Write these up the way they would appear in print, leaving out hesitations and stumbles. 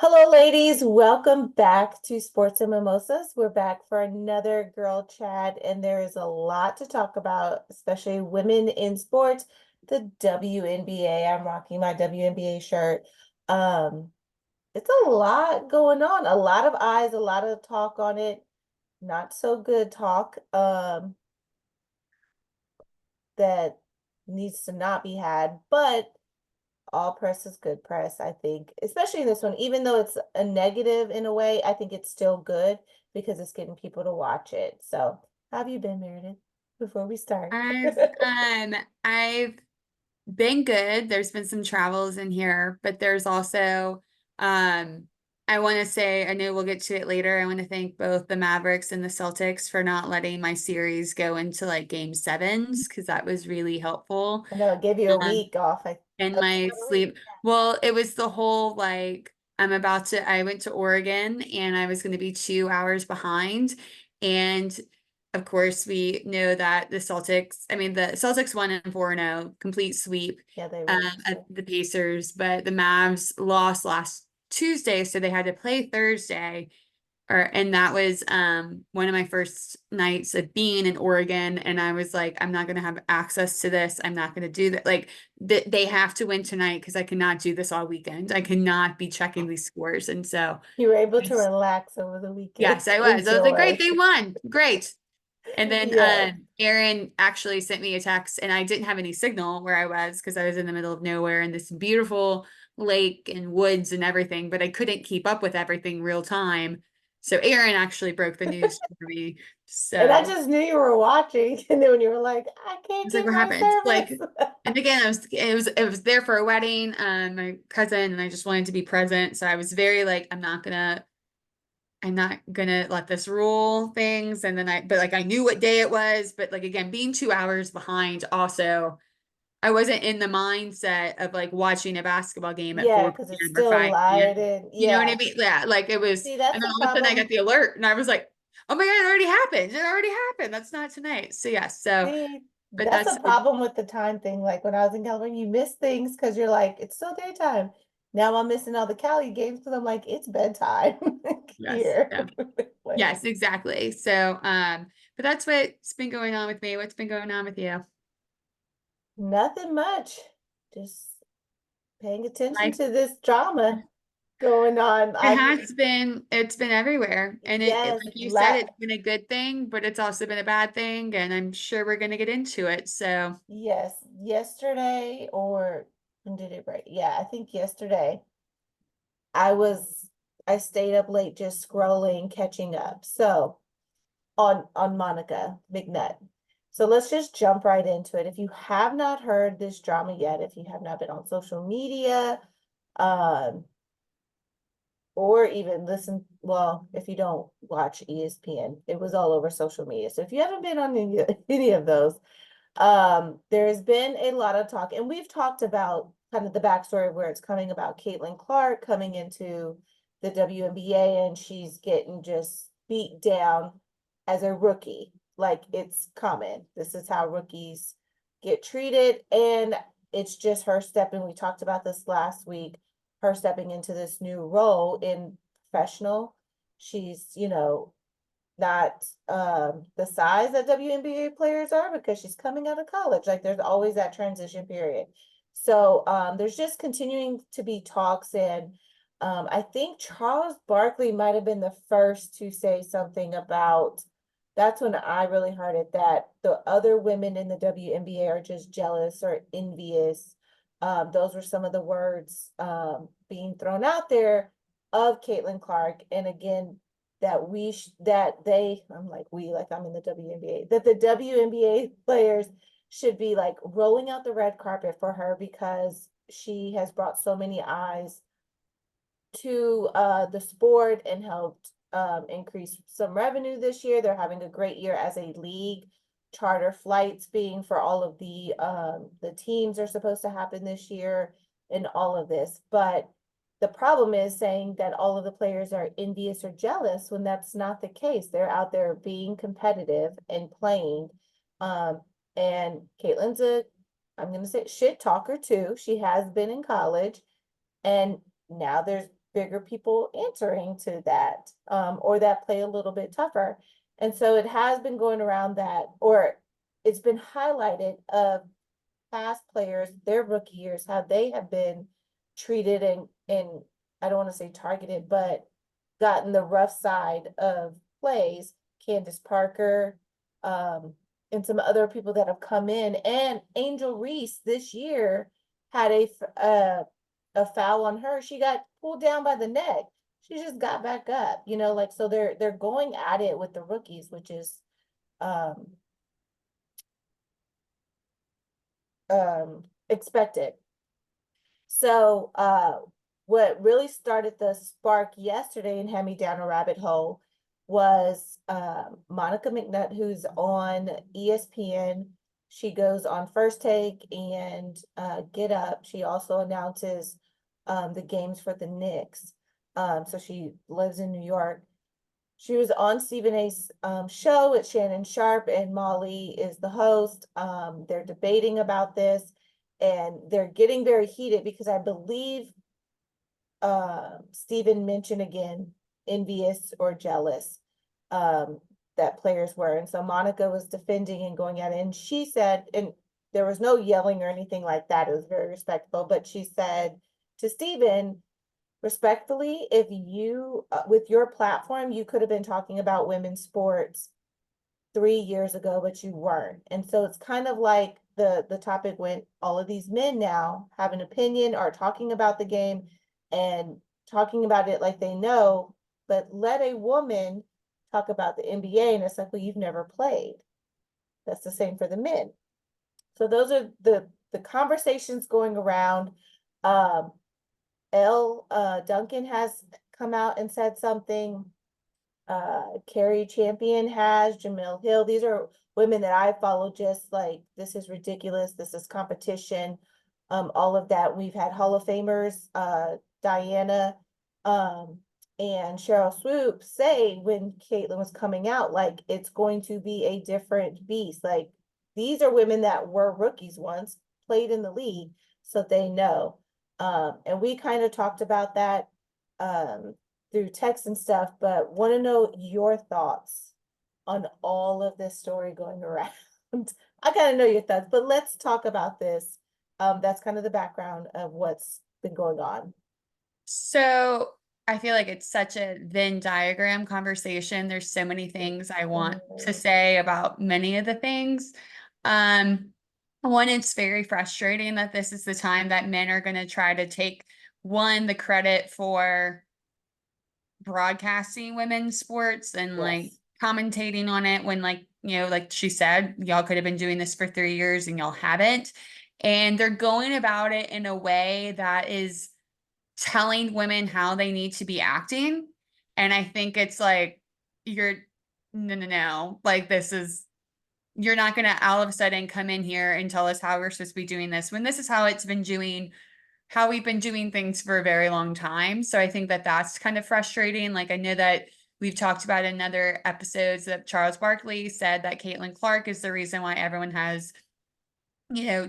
Hello, ladies. Welcome back to Sports and Mimosas. We're back for another girl chat, and there is a lot to talk about, especially women in sports, the WNBA. I'm rocking my WNBA shirt. Um, it's a lot going on, a lot of eyes, a lot of talk on it. Not so good talk, that needs to not be had, but all press is good press, I think, especially in this one. Even though it's a negative in a way, I think it's still good because it's getting people to watch it. So, how have you been, Meredith, before we start? I've I've been good. There's been some travels in here, but there's also um I want to say, I know we'll get to it later. I want to thank both the Mavericks and the Celtics for not letting my series go into like game sevens because that was really helpful. I know it gave you a Um week off. in A my week. sleep. Well, it was the whole like I went to Oregon and I was going to be 2 hours behind. And of course, we know that the Celtics won in 4-0, complete sweep Yeah, they really of did. the Pacers, but the Mavs lost last Tuesday, so they had to play Thursday. And that was one of my first nights of being in Oregon, and I was like, I'm not going to have access to this. I'm not going to do that. Like they have to win tonight because I cannot do this all weekend. I cannot be checking these scores. And so You were able to yes, relax over the weekend. yes, I was. I was like, great, Enjoy. they won. Great. And then Yes. Aaron actually sent me a text, and I didn't have any signal where I was because I was in the middle of nowhere in this beautiful lake and woods and everything, but I couldn't keep up with everything real time. So Aaron actually broke the news for me. And I So just knew you were watching. And then when you were like, I can't it's like, get what my happened? service. And again, it was there for a wedding, my cousin, and I just wanted to be present. So I was very like, I'm not gonna let this rule things. And then but like I knew what day it was, but like again, being 2 hours behind, also, I wasn't in the mindset of like watching a basketball game at Yeah, 4 because it's p.m. or still 5 light p.m. and You know what I yeah. mean? Yeah, like it was, See, and that's then a all of a sudden I got problem. the alert and I was like, oh my God, it already happened. It already happened. That's not tonight. So yeah, See, but that's that's a problem with the time thing. Like when I was in California, you miss things because you're like, it's still daytime. Now I'm missing all the Cali games because I'm like, it's bedtime yes, here. yeah. Like, Yes, exactly. So, but that's what's been going on with me. What's been going on with you? nothing much. Just paying attention Life. to this drama going on. It's been everywhere. And Yes, like you said, it's been a good thing, but it's also been a bad thing. And I'm sure we're going to get into it. So, yes, yesterday or when did it break? Yeah, I think yesterday. I was I stayed up late just scrolling, catching up. So on Monica McNutt. So let's just jump right into it. If you have not heard this drama yet, if you have not been on social media, um, or even listen, well, if you don't watch ESPN, it was all over social media. So if you haven't been on any of those, there's been a lot of talk, and we've talked about kind of the backstory where it's coming about Caitlin Clark coming into the WNBA and she's getting just beat down as a rookie. Like it's common. This is how rookies get treated. And it's just her stepping. We talked about this last week, her stepping into this new role in professional. She's, not the size that WNBA players are because she's coming out of college. Like there's always that transition period. So there's just continuing to be talks, and I think Charles Barkley might have been the first to say something about that's when I really heard it that the other women in the WNBA are just jealous or envious. Those were some of the words being thrown out there of Caitlin Clark. And again, that they I'm like we like I'm in the WNBA that the WNBA players should be like rolling out the red carpet for her because she has brought so many eyes to the sport and helped increase some revenue this year. They're having a great year as a league. Charter flights being for all of the teams are supposed to happen this year and all of this. But the problem is saying that all of the players are envious or jealous when that's not the case. They're out there being competitive and playing. Um, and Caitlin's I'm gonna say shit talker too. She has been in college, and now there's bigger people answering to that, or that play a little bit tougher. And so it has been going around that, or it's been highlighted of past players, their rookie years, how they have been treated and I don't want to say targeted, but gotten the rough side of plays. Candace Parker, and some other people that have come in, and Angel Reese this year had a foul on her. She got pulled down by the neck. She just got back up, like, so they're going at it with the rookies, which is um expected. So what really started the spark yesterday and had me down a rabbit hole was Monica McNutt, who's on ESPN. She goes on First Take and Get Up. She also announces the games for the Knicks. So she lives in New York. She was on Stephen A's show with Shannon Sharp, and Molly is the host. They're debating about this, and they're getting very heated because I believe Stephen mentioned again envious or jealous that players were. And so Monica was defending and going at it, and she said, and there was no yelling or anything like that. It was very respectful, but she said to Stephen, respectfully, if you, with your platform, you could have been talking about women's sports 3 years ago, but you weren't. And so it's kind of like the topic went, all of these men now have an opinion, are talking about the game and talking about it like they know, but let a woman talk about the NBA, and it's like, well, you've never played. That's the same for the men. So those are the conversations going around. Duncan has come out and said something. Carrie Champion has, Jamil Hill. These are women that I follow, just like, this is ridiculous. This is competition. All of that. We've had Hall of Famers, Diana, and Cheryl Swoop say when Caitlin was coming out, like, it's going to be a different beast. Like, these are women that were rookies once, played in the league, so they know. And we kind of talked about that through text and stuff, but want to know your thoughts on all of this story going around. I gotta know your thoughts, but let's talk about this. That's kind of the background of what's been going on. So I feel like it's such a Venn diagram conversation. There's so many things I want to say about many of the things. Um, One, it's very frustrating that this is the time that men are going to try to take the credit for broadcasting women's sports and like Yes. commentating on it when, like, like she said, y'all could have been doing this for 3 years and y'all haven't. And they're going about it in a way that is telling women how they need to be acting. And I think it's like, you're no. Like, you're not going to all of a sudden come in here and tell us how we're supposed to be doing this when this is how we've been doing things for a very long time. So I think that that's kind of frustrating. Like, I know that we've talked about in other episodes that Charles Barkley said that Caitlin Clark is the reason why everyone has,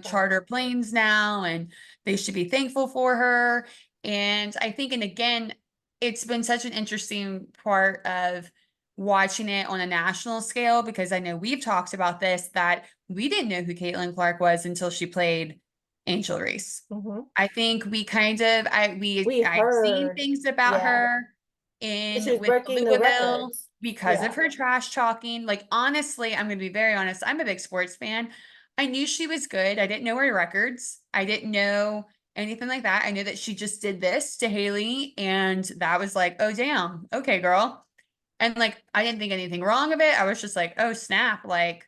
charter planes now, and they should be thankful for her. And I think, and again, it's been such an interesting part of watching it on a national scale, because I know we've talked about this, that we didn't know who Caitlin Clark was until she played Angel Reese. Mhm. I think we kind of, We I've seen heard, things about yeah, her she in was with breaking the Louisville records. because of Yeah, her trash talking. Like, honestly, I'm going to be very honest. I'm a big sports fan. I knew she was good. I didn't know her records. I didn't know anything like that. I knew that she just did this to Haley, and that was like, oh, damn. Okay, girl. And like, I didn't think anything wrong of it. I was just like, oh, snap. Like,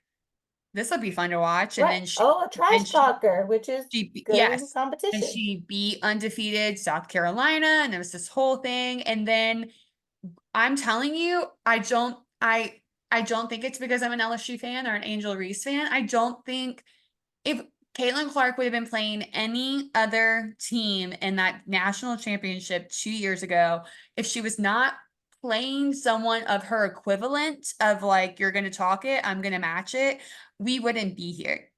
this will be fun to watch. And right. then Oh, a trash and she, talker, which is good in yes. And competition. she beat undefeated South Carolina. And there was this whole thing. And then I'm telling you, I don't think it's because I'm an LSU fan or an Angel Reese fan. I don't think, if Caitlin Clark would have been playing any other team in that national championship 2 years ago, if she was not playing someone of her equivalent of, like, you're going to talk it, I'm going to match it, we wouldn't be here.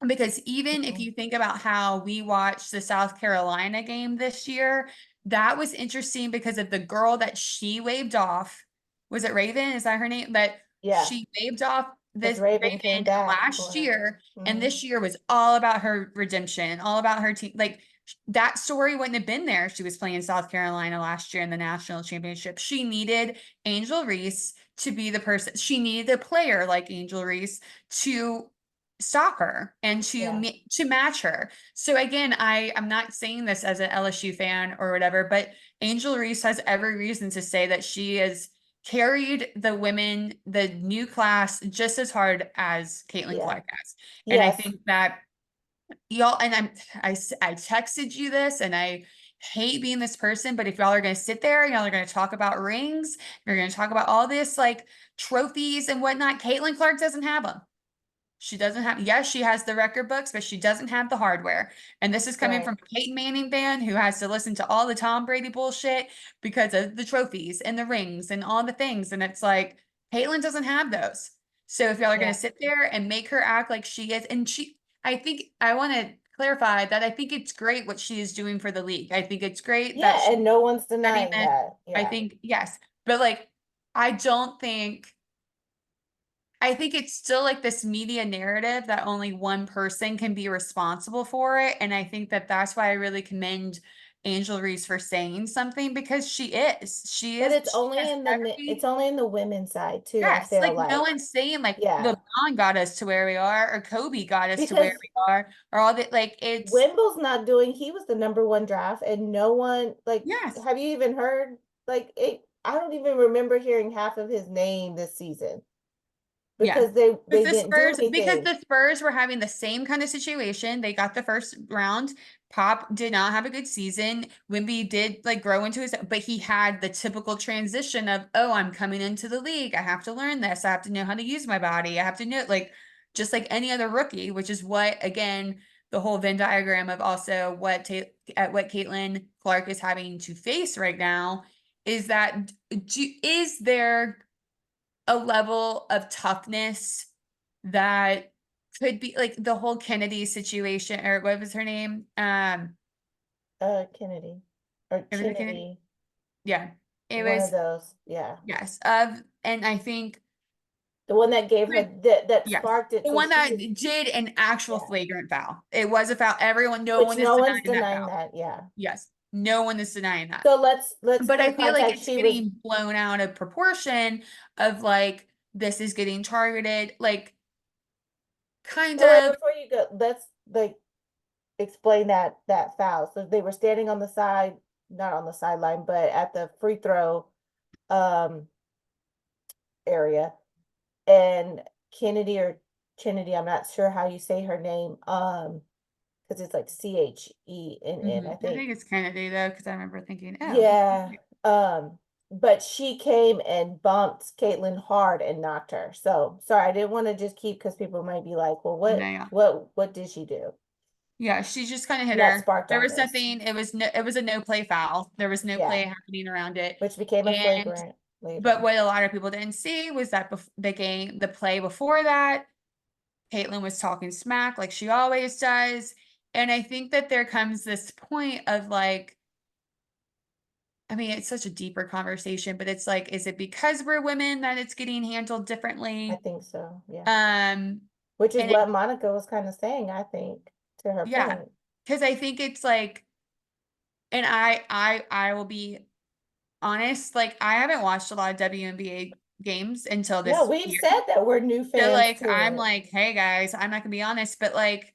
Because even if Mhm. you think about how we watched the South Carolina game this year, that was interesting because of the girl that she waved off. Was it Raven? Is that her name? That Yeah, she waved off because this Raven came Raven back for last her. year, and Mhm. this year was all about her redemption, all about her team. Like that story wouldn't have been there. She was playing South Carolina last year in the national championship. She needed Angel Reese to be the person. She needed a player like Angel Reese to stop her and Yeah, to match her. So again, I'm not saying this as an LSU fan or whatever, but Angel Reese has every reason to say that she has carried the women, the new class, just as hard as Caitlin yeah, Clark has. And I yes, think that y'all, and I texted you this, and I hate being this person, but if y'all are going to sit there, y'all are going to talk about rings, you're going to talk about all this like trophies and whatnot. Caitlin Clark doesn't have them. She doesn't have, yes, she has the record books, but she doesn't have the hardware. And this is coming right, from a Peyton Manning fan who has to listen to all the Tom Brady bullshit because of the trophies and the rings and all the things. And it's like, Caitlin doesn't have those. So if y'all are going yeah, to sit there and make her act like she is, and I think I want to clarify that I think it's great what she is doing for the league. I think it's great that yeah, she's and no one's setting denying this. that. I Yeah, think, yes. But like, I don't think I think it's still like this media narrative that only one person can be responsible for it. And I think that that's why I really commend Angel Reese for saying something because she is. but She has it's every, only in the women's side too. I yes, feel like no like, one's saying like yeah, LeBron got us to where we are or Kobe got us to where because we are or all that. Like it's, Wimble's not doing. He was the number one draft, and no one like. yes, Have you even heard like it? I don't even remember hearing half of his name this season yeah. because they Because they didn't do anything. the Spurs were having the same kind of situation. They got the first round. Pop did not have a good season. Wimby did like grow into his, but he had the typical transition of, oh, I'm coming into the league. I have to learn this. I have to know how to use my body. I have to know like just like any other rookie, which is what again the whole Venn diagram of also what Caitlin Clark is having to face right now is that is there a level of toughness that could be like the whole Kennedy situation or what was her name? Kennedy or It was a Kennedy. Kennedy, Yeah. It one of was those. Yeah, yes. And I think the one that gave her like that yes. sparked it. The So one she that was, did an actual yeah, flagrant foul. It was a foul. Everyone, no which one is no one's denying that denying foul. that. Yeah. Yes. No one is denying that. So let's But for I feel like context. it's She was getting blown out of proportion of like this is getting targeted, like kind so wait of. before you go. Let's like explain that foul. So they were standing on the side, not on the sideline, but at the free throw um area, and Kennedy or Kennedy, I'm not sure how you say her name, because it's like Chenn, I I think. think it's Kennedy though, because I remember thinking, oh, Yeah. But she came and bumped Caitlin hard and knocked her. So sorry, I didn't want to just keep because people might be like, well, no, yeah, what did she do? yeah, she just kind of hit That her. sparked There all was this. nothing. It was a no play foul. There was no play Yeah. happening around it. Which became a And flagrant but later. what a lot of people didn't see was that the play before that, Caitlin was talking smack like she always does. And I think that there comes this point of like, I mean, it's such a deeper conversation, but it's like, is it because we're women that it's getting handled I differently? think so. Yeah. Um, Which is and it, what Monica was kind of saying, I think, to her yeah, point. because I think it's like, and I will be honest, like I haven't watched a lot of WNBA games until Yeah, this we've year. said that we're new So fans like to I'm it. like, hey guys, I'm not gonna be honest, but like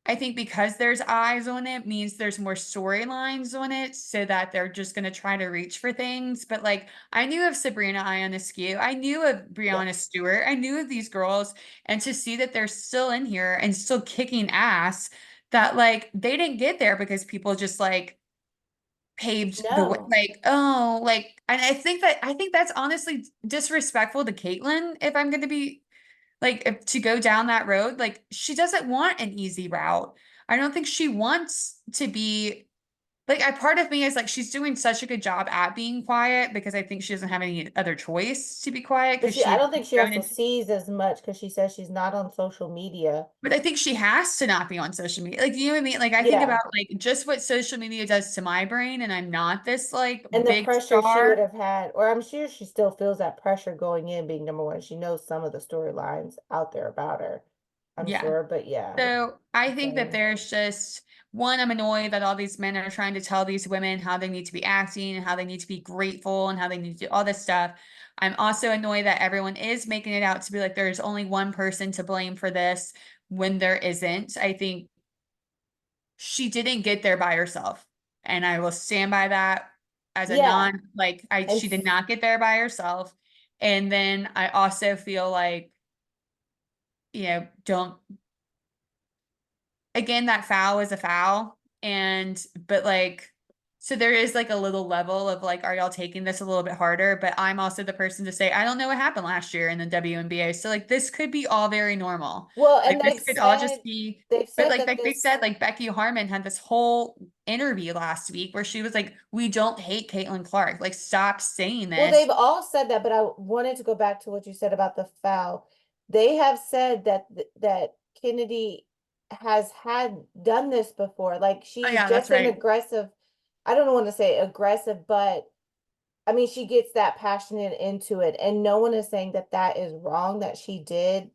I think because there's eyes on it means there's more storylines on it so that they're just gonna try to reach for things. But like I knew of Sabrina Ionescu, I knew of Brianna Yes. Stewart, I knew of these girls, and to see that they're still in here and still kicking ass, that like they didn't get there because people just like paved the way No. like oh like and I think that's honestly disrespectful to Caitlyn if I'm going to be like if, to go down that road like she doesn't want an easy route. I don't think she wants to be like I part of me is like she's doing such a good job at being quiet because I think she doesn't have any other choice to be quiet But because she, I she's don't think she going also into, sees as much because she says she's not on social media. but I think she has to not be on social media. Like, you know what I mean? Like, I think Yeah. about like just what social media does to my brain, and I'm not this like And the big pressure she would star. have had, or I'm sure she still feels that pressure going in being number one. She knows some of the storylines out there about her, I'm Yeah. sure. But yeah, So I I think feel that you. there's just one, I'm annoyed that all these men are trying to tell these women how they need to be acting and how they need to be grateful and how they need to do all this stuff. I'm also annoyed that everyone is making it out to be like there's only one person to blame for this when there isn't. I think she didn't get there by herself. And I will stand by that as a Yeah. non, like And she did not get there by herself. And then I also feel like, don't, again, that foul is a foul. And, but like, so there is like a little level of like, are y'all taking this a little bit harder? But I'm also the person to say, I don't know what happened last year in the WNBA. So like, this could be all very normal. well, Like, and this could all just be, they've but said that like they this, said, like Becky Harmon had this whole interview last week where she was like, we don't hate Caitlin Clark. Like, stop saying well, this. they've all said that, but I wanted to go back to what you said about the foul. They have said that that Kennedy has had done this before. Like Oh, she's yeah, that's just an right. aggressive, I don't want to say aggressive, but I mean, she gets that passionate into it, and no one is saying that that is wrong that she did,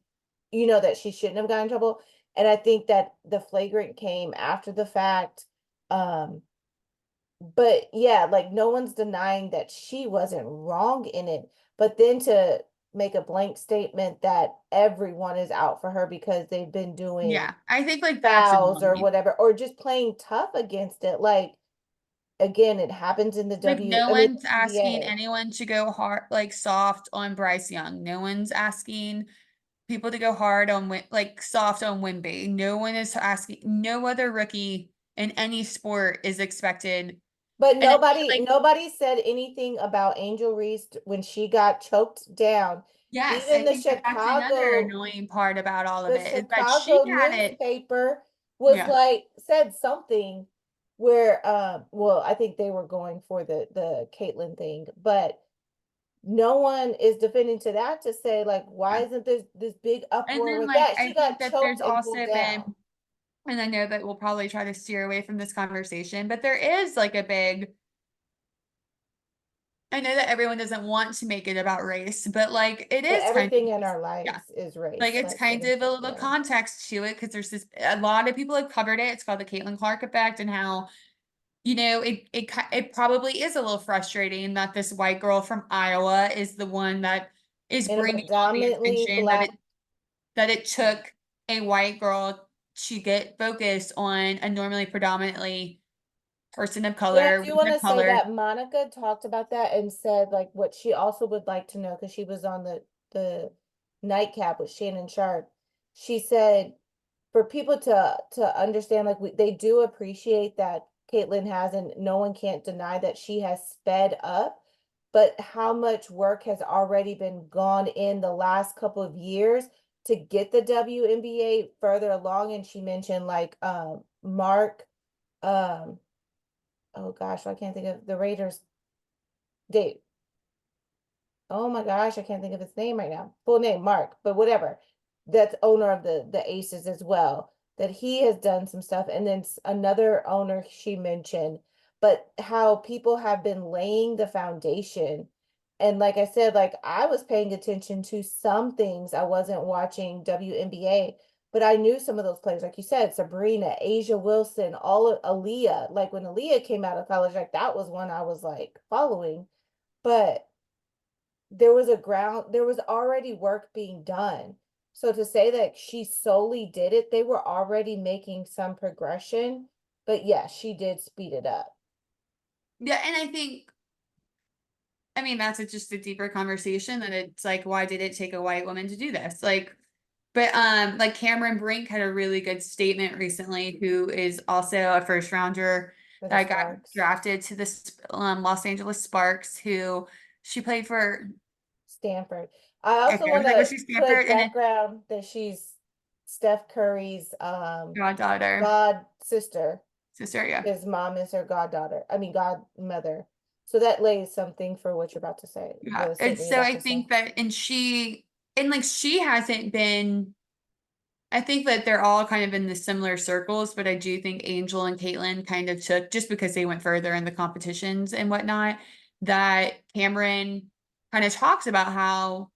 that she shouldn't have gotten in trouble. And I think that the flagrant came after the fact. Um, but yeah, like no one's denying that she wasn't wrong in it. But then to make a blank statement that everyone is out for her because they've been doing Yeah, I think like that's fouls or annoying. whatever, or just playing tough against it. Like again, it happens in the Like no I mean one's asking NBA. anyone to go hard, like soft on Bryce Young. No one's asking people to go hard on like soft on Wimby. No one is asking. No other rookie in any sport is expected. But And I feel like nobody said anything about Angel Reese when she got choked down. yes, I Even think that that's another annoying part about all of The it is that she Chicago had it. newspaper was Yeah, like said something where well, I think they were going for the Caitlyn thing, but no one is defending to that to say like why yeah. isn't this big And uproar then with like that? I She think got that there's choked and pulled also down. been, and I know that we'll probably try to steer away from this conversation, but there is like a big, I know that everyone doesn't want to make it about race, but like it But is kind everything in of, our yeah, lives is like race. it's Let's get kind of into a it. little Yeah. context to it because there's this, a lot of people have covered it. It's called the Caitlin Clark effect, and how, it probably is a little frustrating that this white girl from Iowa is the one that is In a bringing all the predominantly attention that black, it took a white girl to get focused on a normally predominantly person of but I color, do woman want of to say color. that Monica talked about that and said like what she also would like to know because she was on the nightcap with Shannon Sharp. She said for people to understand like they do appreciate that Caitlyn has and no one can't deny that she has sped up, but how much work has already been gone in the last couple of years to get the WNBA further along. And she mentioned like Mark um oh gosh, I can't think of the Raiders. Dave. Oh my gosh, I can't think of his name right now. Full name, Mark, but whatever. That's owner of the Aces as well. That he has done some stuff, and then another owner she mentioned, but how people have been laying the foundation. And like I said, like I was paying attention to some things. I wasn't watching WNBA, but I knew some of those players, like you said, Sabrina, Asia Wilson, all of Aaliyah. Like when Aaliyah came out of college, like that was one I was like following. But there was already work being done. So to say that she solely did it, they were already making some progression. But yeah, she did speed it up. Yeah, and I think, I mean, that's just a deeper conversation that it's like, why did it take a white woman to do this? Like, but like Cameron Brink had a really good statement recently, who is also a first rounder For the that got Sparks. drafted to the Los Angeles Sparks, who she played for. Stanford. I Okay, also I was want like, was to she put Stanford? And then background that she's Steph Curry's goddaughter. god sister. sister, yeah. His mom is her goddaughter. I mean, godmother. So that lays something for what you're about to say, Yeah. the And statement you're so about I to say. think that, and like she hasn't been, I think that they're all kind of in the similar circles, but I do think Angel and Caitlin kind of took, just because they went further in the competitions and whatnot, that Cameron kind of talks about how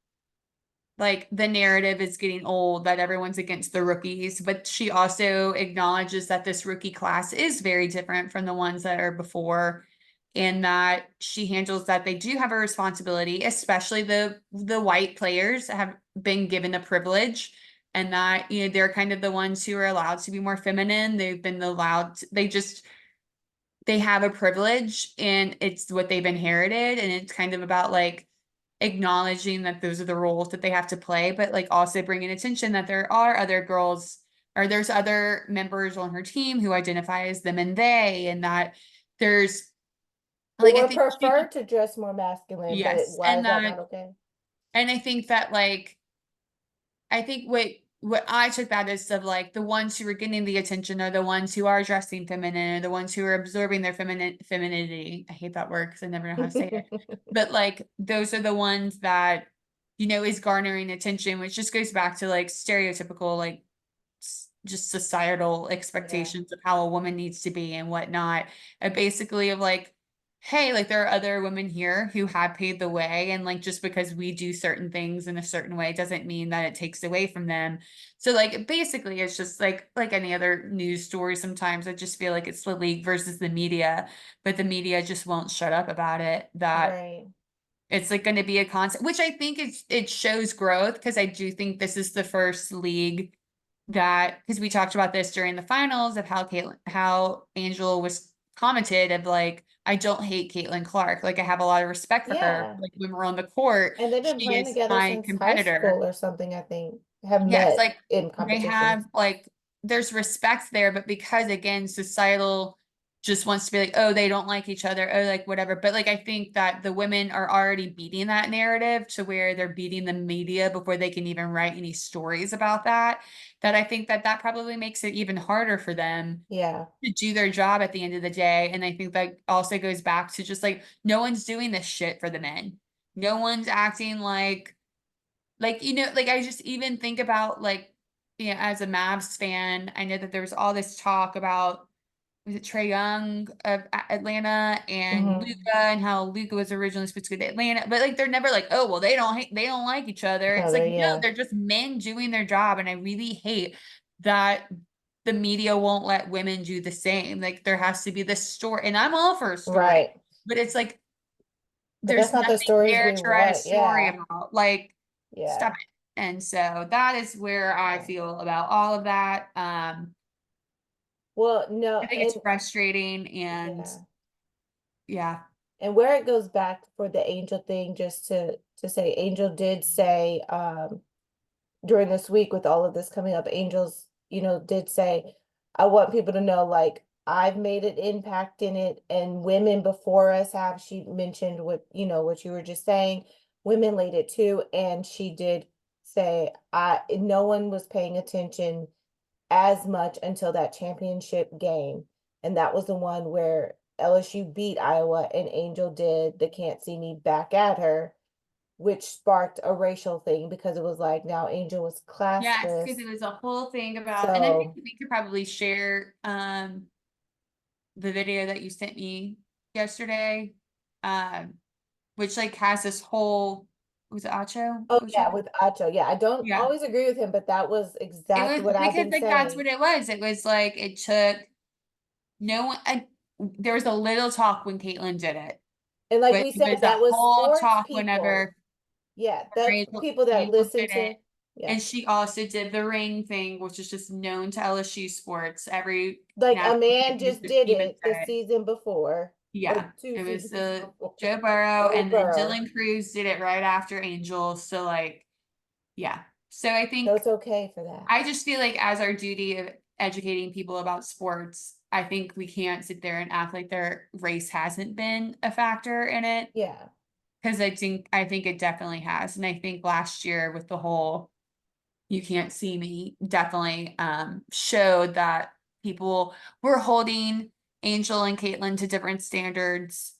like the narrative is getting old, that everyone's against the rookies, but she also acknowledges that this rookie class is very different from the ones that are before, and that she handles that they do have a responsibility, especially the white players have been given a privilege, and that they're kind of the ones who are allowed to be more feminine. They've been allowed they have a privilege, and it's what they've inherited, and it's kind of about like acknowledging that those are the roles that they have to play, but like also bringing attention that there are other girls, or there's other members on her team who identify as them and they, and that there's like I Or think prefer to dress more masculine, but yes, why is that not okay? and I think that like I think what I took that is of like the ones who are getting the attention are the ones who are dressing feminine, or the ones who are absorbing their femininity. I hate that word because I never know how to say it. But like those are the ones that is garnering attention, which just goes back to like stereotypical like just societal Yeah, expectations of how a woman needs to be and whatnot. And basically of like, hey, like there are other women here who have paved the way, and like just because we do certain things in a certain way doesn't mean that it takes away from them. So like basically it's just like any other news story, sometimes I just feel like it's the league versus the media, but the media just won't shut up about it, that right. it's like going to be a concept, which I think it shows growth, because I do think this is the first league that, because we talked about this during the finals of how Angel was commented of like, I don't hate Caitlin Clark. Like I have a lot of respect for her. Yeah. Like when we're on the court, And they've been she playing is together my since high competitor. school or something, I think. Have Yes, met like in they competitions. have like there's respect there, but because again, societal just wants to be like, oh, they don't like each other, oh, like whatever. But like I think that the women are already beating that narrative to where they're beating the media before they can even write any stories about that. That I think that that probably makes it even harder for them Yeah. to do their job at the end of the day. And I think that also goes back to just like no one's doing this shit for the men. No one's acting like, like I just even think about like, as a Mavs fan, I know that there was all this talk about, was it Trae Young of Atlanta and Luca, Hmm. and how Luca was originally supposed to go to Atlanta, but like they're never like, oh well, they don't like each other. Oh, It's like there, no, yeah. they're just men doing their job, and I really hate that the media won't let women do the same. Like there has to be this story, and I'm all for a story, Right. but it's like But there's that's not the nothing stories there we to write a want. story Yeah. about. Like, stop Yeah. it. And so that is where I Yeah. feel about all of that. Well, no, I think it's and frustrating, and yeah. yeah. And where it goes back for the Angel thing, just to say, Angel did say, during this week with all of this coming up, Angels, did say, I want people to know, like, I've made an impact in it, and women before us have. She mentioned what you were just saying. Women laid it too, and she did say, no one was paying attention as much until that championship game. And that was the one where LSU beat Iowa and Angel did the can't see me back at her, which sparked a racial thing because it was like now Angel was Yes, because classless. it was a whole thing about, and I think So we could probably share the video that you sent me yesterday, um, which like has this whole, was it Acho? oh Ocho? yeah, with Acho. Yeah, I don't Yeah. always agree with him, but that was It exactly was what I've because been like that's saying. what it was. It was like it took no one. There was a little talk when Caitlyn did it, And like but we it said, was a that was whole sports talk people. whenever Yeah, that Angel, people that Angel listen did to, it. yeah. And she also did the ring thing, which is just known to LSU sports. Every Like a national man just championship did even it the said it. season before, or Yeah, two it was seasons the before. Joe Burrow, Joe and then Burrow. Dylan Cruz did it right after Angel. So like, yeah. So I So think it's okay for that. I just feel like as our duty of educating people about sports, I think we can't sit there and act like their race hasn't been a factor in it, Yeah. because I think it definitely has. And I think last year with the whole you can't see me definitely showed that people were holding Angel and Caitlin to different standards.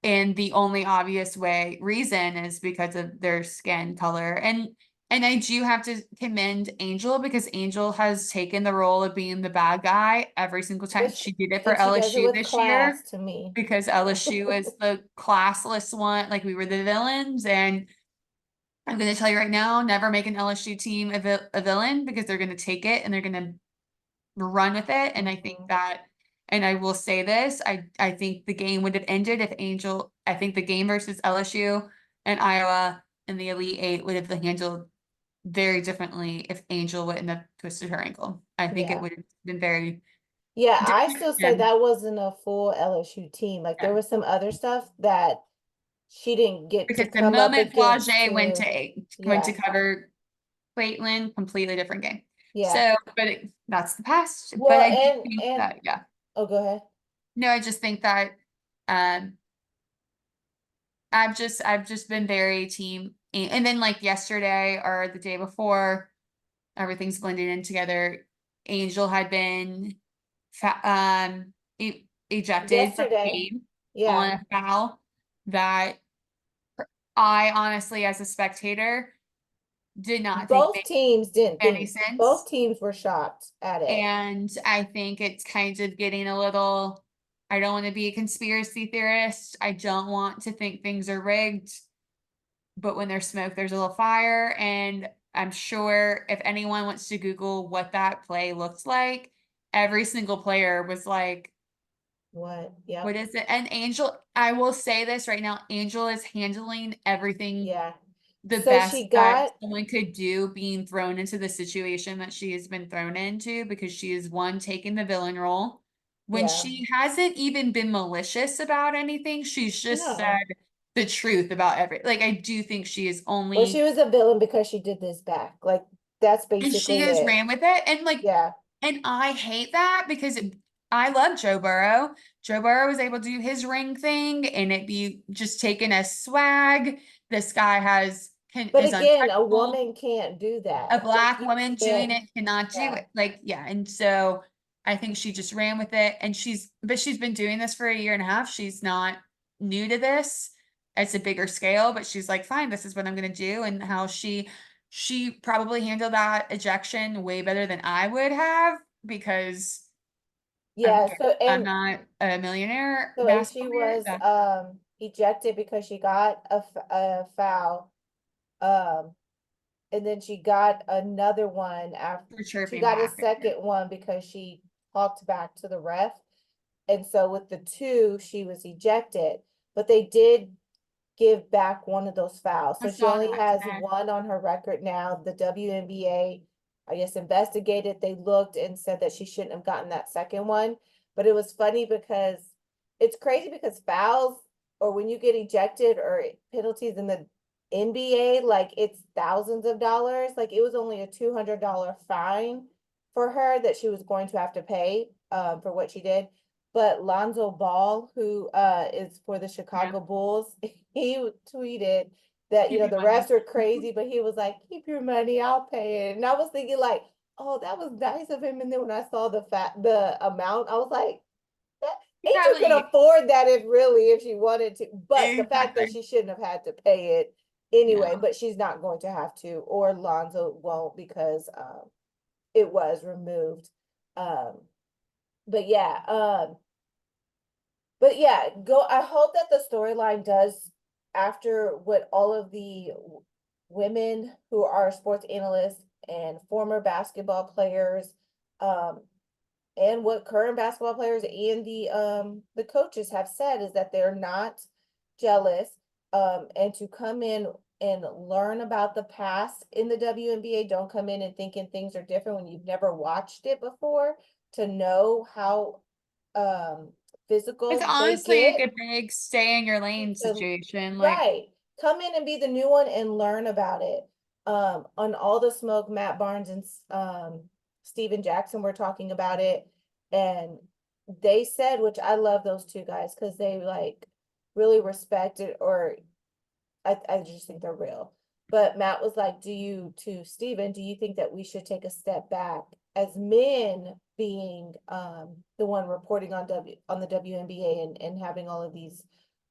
And the only obvious reason is because of their skin color. And I do have to commend Angel because Angel has taken the role of being the bad guy every single time. But She did it for and she does it LSU with this year class to me. because LSU is the classless one, like we were the villains. And I'm going to tell you right now, never make an LSU team a villain because they're going to take it and they're going to run with it. And I think Mhm. that, and I will say this, I think the game would have ended if I think the game versus LSU and Iowa and the Elite Eight would have been handled very differently if Angel wouldn't have twisted her ankle. I think it Yeah. would have been very Yeah, I different. still say And that wasn't a full LSU team. Like there yeah, was some other stuff that she didn't get to because the come up moment against Flage to, went to yeah, cover Caitlin, completely different game. yeah. So, but that's the past. But Well, I do think and that, yeah. oh, go ahead. No, I just think that um I've just been very team and then like yesterday or the day before, everything's blended in together. Angel had been ejected from the Yesterday, game on yeah, a foul that I honestly, as a spectator, did not think both made teams didn't any think. Both sense. teams were shocked at it. And I think it's kind of getting a little, I don't want to be a conspiracy theorist. I don't want to think things are rigged, but when there's smoke, there's a little fire. And I'm sure if anyone wants to Google what that play looked like, every single player was like, What? what Yep. is it? And Angel, I will say this right now, Angel is handling everything Yeah. the So best she that got, someone could do being thrown into the situation that she has been thrown into because she is one taking the villain role when yeah, she hasn't even been malicious about anything. She's just no. said the truth about like I do think she is Well, she only was a villain because she did this back. Like that's and she basically has it. ran with it and like Yeah. and I hate that because I love Joe Burrow. Joe Burrow was able to do his ring thing and it be just taken as swag. This guy But is again, a untouchable. woman can't do A that. Like black you woman doing can't. it cannot do Yeah. it. Like, yeah. And so I think she just ran with it. And but she's been doing this for a year and a half. She's not new to this. It's a bigger scale, but she's like, fine, this is what I'm going to do. And how she probably handled that ejection way better than I would have because Yeah. I'm not a millionaire And basketball she player. was ejected because she got a foul. Um and then she got another one after For she chirping got a back. second one because she talked back to the ref. And so with the two, she was ejected. But they did give back one of those fouls. I So she saw only that has today. one on her record now. The WNBA, I guess, investigated. They looked and said that she shouldn't have gotten that second one. But it was funny because it's crazy because fouls or when you get ejected or penalties in the NBA, like it's thousands of dollars. Like it was only a $200 fine for her that she was going to have to pay for what she did. But Lonzo Ball, who is for the Yeah. Chicago Bulls, he tweeted that, Keep your the money. refs are crazy, but he was like, keep your money, I'll pay it. And I was thinking like, oh, that was nice of him. And then when I saw the amount, I was like, that He Angel could probably afford that if she wanted to. But the fact that exactly. she shouldn't have had to pay it anyway, No. but she's not going to have to, or Lonzo won't because it was removed. Um, but yeah, go. I hope that the storyline does after what all of the women who are sports analysts and former basketball players, um, and what current basketball players and the coaches have said is that they're not jealous, and to come in and learn about the past in the WNBA. Don't come in and thinking things are different when you've never watched it before. To know how um It's physical they honestly get like a big stay in your lane to situation. Like, right. Come in and be the new one and learn about it. On all the smoke, Matt Barnes and Steven Jackson were talking about it, and they said, which I love those two guys because they like really respect it, or I just think they're real. But Matt was like, to Steven, do you think that we should take a step back as men being the one reporting on the WNBA and having all of these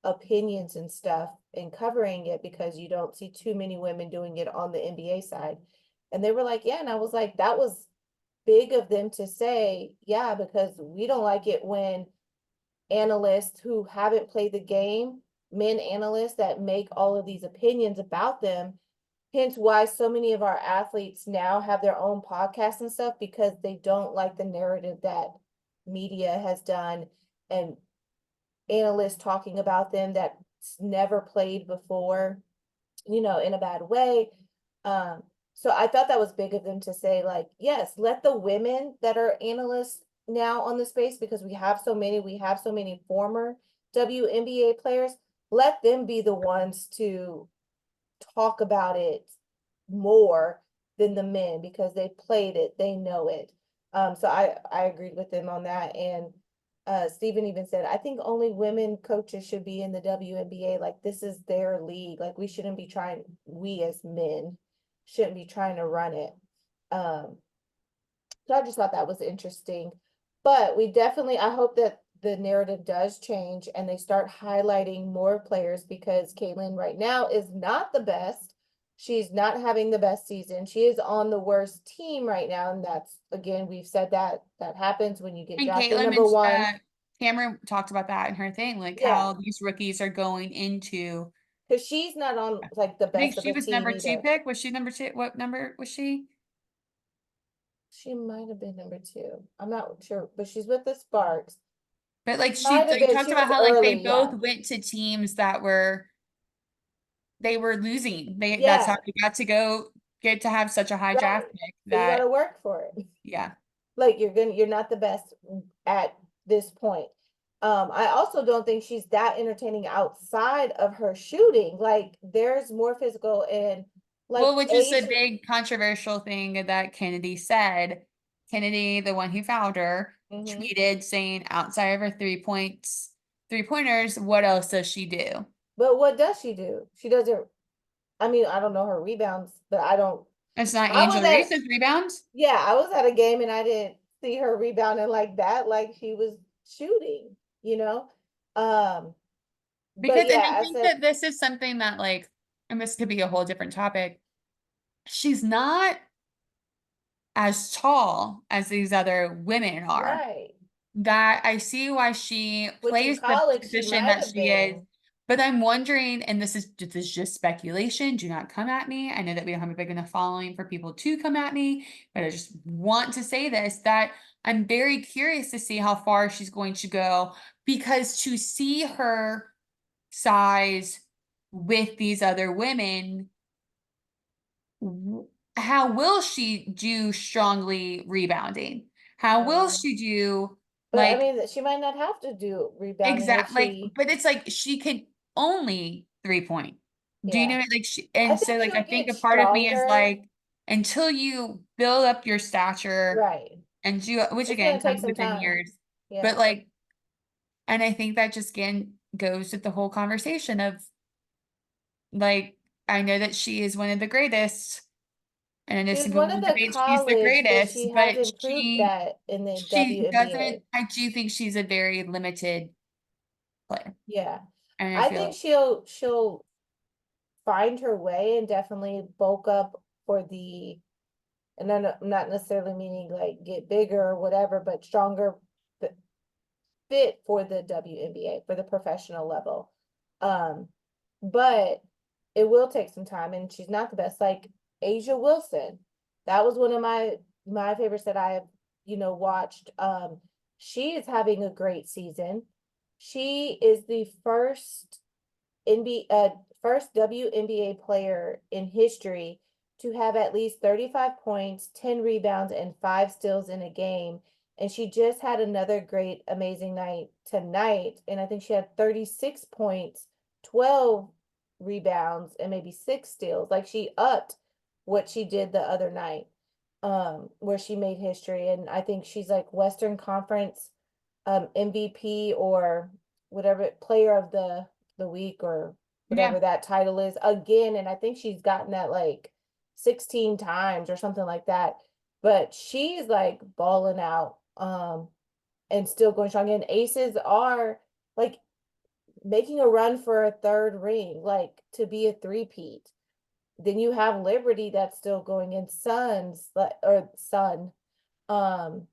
opinions and stuff and covering it because you don't see too many women doing it on the NBA side. And they were like, yeah, and I was like, that was big of them to say, yeah, because we don't like it when analysts who haven't played the game, men analysts that make all of these opinions about them. Hence why so many of our athletes now have their own podcasts and stuff because they don't like the narrative that media has done and analysts talking about them that's never played before, in a bad way. So I thought that was big of them to say, like, yes, let the women that are analysts now on the space, because we have so many former WNBA players, let them be the ones to talk about it more than the men because they played it, they know it. So I agreed with them on that. And Stephen even said, I think only women coaches should be in the WNBA. Like this is their league. Like we as men shouldn't be trying to run it. So I just thought that was interesting. But I hope that the narrative does change and they start highlighting more players because Caitlin right now is not the best. She's not having the best season. She is on the worst team right now. And that's, again, we've said that happens when you get And drafted Caitlin number one. Cameron talked about that in her thing, like Yeah, how these rookies are going into. because she's not on like the I think best of she a was team number two either. pick. Was she number two? What number was she? She might have been number two. I'm not sure, but she's with the Sparks. But She like might have they been. talked She about was how like they early. both Yeah. went to teams that they were losing. That's how Yeah. they got to go get to have such a high Right. draft pick So you got that to work for it. yeah. Like you're not the best at this point. I also don't think she's that entertaining outside of her shooting. Like there's more physical and like Well, which is a age. big controversial thing that Kennedy said. Kennedy, the one who found her, Mhm. tweeted saying outside of her 3 pointers, what else does she do? But what does she do? She doesn't. I mean, I don't know her rebounds, but I don't. It's not I was Angel at Reese's rebounds. Yeah, I was at a game and I didn't see her rebounding like that, like she was shooting, you know? Um, but Because, and yeah, I I think said, that this is something that, like, and this could be a whole different topic. She's not as tall as these other women are. right, That I see why she which in plays the college she position might that have she is. been. But I'm wondering, and this is just speculation. Do not come at me. I know that we don't have a big enough following for people to come at me, but I just want to say this that I'm very curious to see how far she's going to go because to see her size with these other women, how will she do strongly rebounding? How will Um, she do but I like mean, she might not have to do rebounding if exact like she, but it's like she can only 3 point. Do you yeah. know like I and so think like I she'll think get a part of me is stronger. like until you build up your stature Right. and do which It's again gonna take comes some within time. years, but Yeah. like and I think that just again goes with the whole conversation of like I know that she is one of the greatest. And She if was some one people of will the debate she's the college, but greatest, she but hasn't proved that in the she WNBA. doesn't I do think she's a very limited player. Yeah. And I I think feel she'll find her way and definitely bulk up for and then not necessarily meaning like get bigger or whatever, but stronger fit for the WNBA for the professional level. Um, but it will take some time, and she's not the best. Like Asia Wilson, that was one of my favorites that I have watched. She is having a great season. She is the first WNBA player in history to have at least 35 points, 10 rebounds, and 5 steals in a game. And she just had another great, amazing night tonight. And I think she had 36 points, 12 rebounds, and maybe 6 steals. Like she upped what she did the other night, where she made history. And I think she's like Western Conference MVP or whatever player of the week or yeah. whatever that title is again. And I think she's gotten that like 16 times or something like that. But she's like balling out and still going strong. And aces are like making a run for a third ring, like to be a three-peat. Then you have Liberty that's still going in Suns, or Sun, um,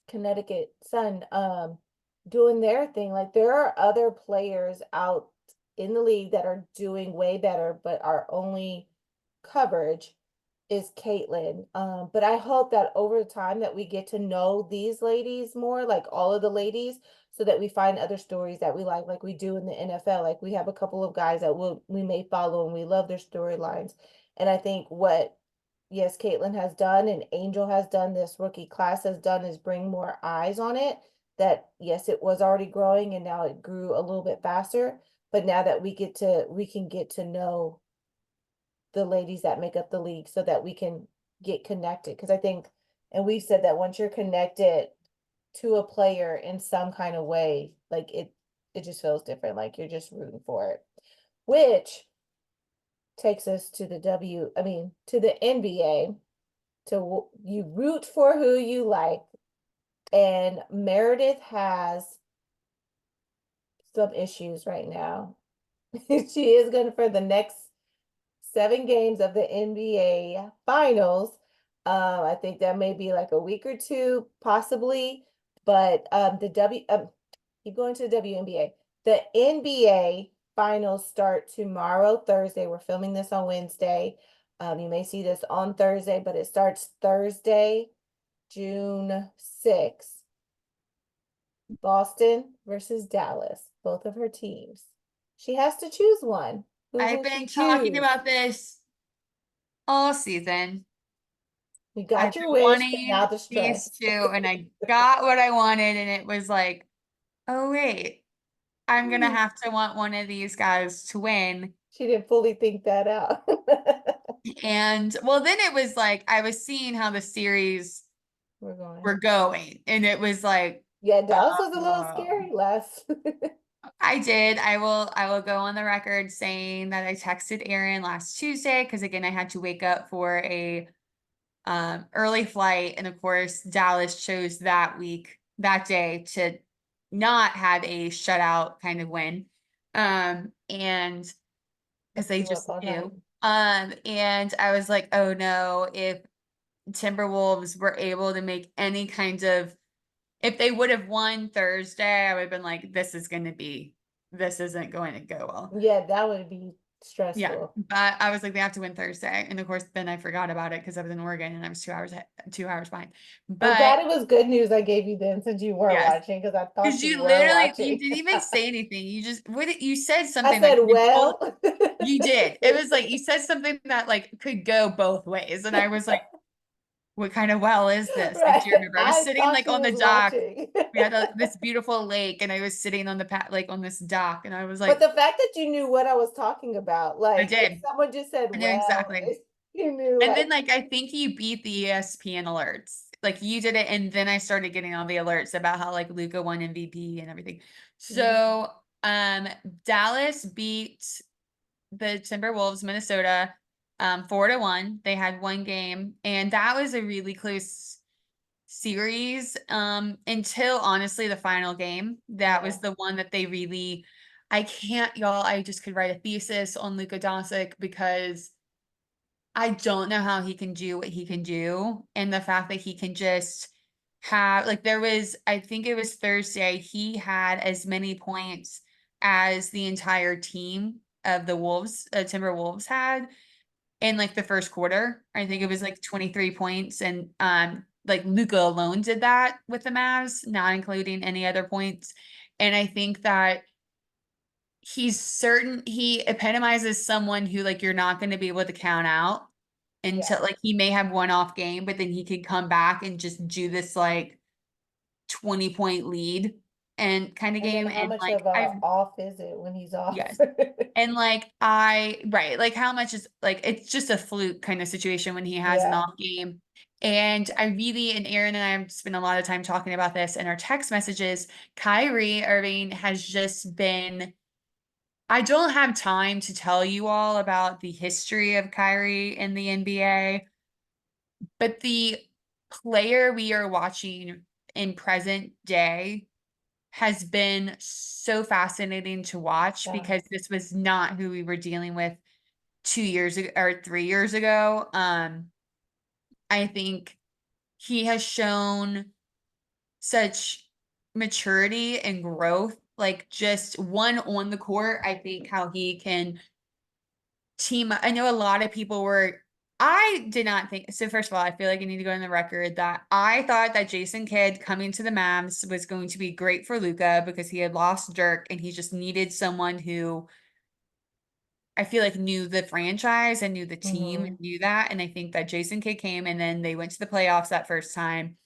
Connecticut Sun, doing their thing. Like there are other players out in the league that are doing way better, but our only coverage is Caitlin. But I hope that over time that we get to know these ladies more, like all of the ladies, so that we find other stories that we like we do in the NFL. Like we have a couple of guys that we may follow and we love their storylines. And I think what yes, Caitlin has done and Angel has done, this rookie class has done, is bring more eyes on it. That yes, it was already growing and now it grew a little bit faster. But now that we can get to know the ladies that make up the league so that we can get connected. Because I think, and we've said that once you're connected to a player in some kind of way, like it just feels different. Like you're just rooting for it. Which takes us to to the NBA. To you root for who you like. And Meredith has some issues right now. She is going for the next 7 games of the NBA Finals. I think that may be like a week or two, possibly. But keep going to the WNBA. The NBA Finals start tomorrow, Thursday. We're filming this on Wednesday. You may see this on Thursday, but it starts Thursday, June 6th. Boston versus Dallas, both of her teams. She has to choose one. Who I've will she been talking choose? about this all season. You I've got been your wish, but now wanting the these stress. two, and I got what I wanted, and it was like, oh wait, I'm gonna have to want one of these guys to win. She didn't fully think that out. And well, then it was like I was seeing how the series We're going. were going, and it was like, Yeah, Dallas was a little oh, scary last. I did. I will go on the record saying that I texted Aaron last Tuesday because again I had to wake up for a early flight, and of course Dallas chose that day to not have a shutout kind of win. And as Kept they you up just all night. do. And I was like, oh no, if Timberwolves were able to make any kind of, if they would have won Thursday, I would have been like, this isn't going to go well. Yeah, that would be Yeah, stressful. but I was like, they have to win Thursday, and of course, then I forgot about it because I was in Oregon and I was 2 hours behind. I'm But glad it was good news I gave you then since you weren't yes, watching because I thought because you you were literally you watching. didn't even say anything. You just you said I something that said, could well. you did. It was like you said something that like could go both ways, and I was like, what kind of well is this? Like, do you Right. remember? I was I sitting thought like you on the was dock. watching. We had this beautiful lake, and I was sitting on the like on this dock, and I was But like, the fact that you knew what I was talking about, I like if did. someone just said, I knew well, exactly. you knew And then like, like I think you beat the ESPN alerts. Like you did it, and then I started getting all the alerts about how like Luca won MVP and everything. mm, So Dallas beat the Timberwolves, Minnesota, 4-1. They had one game, and that was a really close series. Until honestly the final game. That yeah, was the one that they really I can't, y'all. I just could write a thesis on Luka Doncic because I don't know how he can do what he can do. And the fact that he can just have, like, there was, I think it was Thursday, he had as many points as the entire team of the Timberwolves had in like the first quarter. I think it was mm, like 23 points. And like Luca alone did that with the Mavs, not including any other points. And I think that he epitomizes someone who like you're not going to be able to count out yeah. until like he may have one off game, but then he could come back and just do this like 20-point lead and kind of And then game. how And much like of a I've off is it when he's off? yes. And like I right, like how much is like it's just a fluke kind of situation when he has an Yeah. off game. And I really, and Aaron and I have spent a lot of time talking about this in our text messages. Kyrie Irving has just been, I don't have time to tell you all about the history of Kyrie in the NBA, but the player we are watching in present day has been so fascinating to watch Yeah. because this was not who we were dealing with 2 years ago or 3 years ago. I think he has shown such maturity and growth, like just one on the court. I think how he can team. I know a lot of people were. I did not think so. First of all, I feel like I need to go on the record that I thought that Jason Kidd coming to the Mavs was going to be great for Luca because he had lost Dirk and he just needed someone who I feel like knew the franchise and knew the team and Mm-hmm. knew that. And I think that Jason Kidd came and then they went to the playoffs that first time.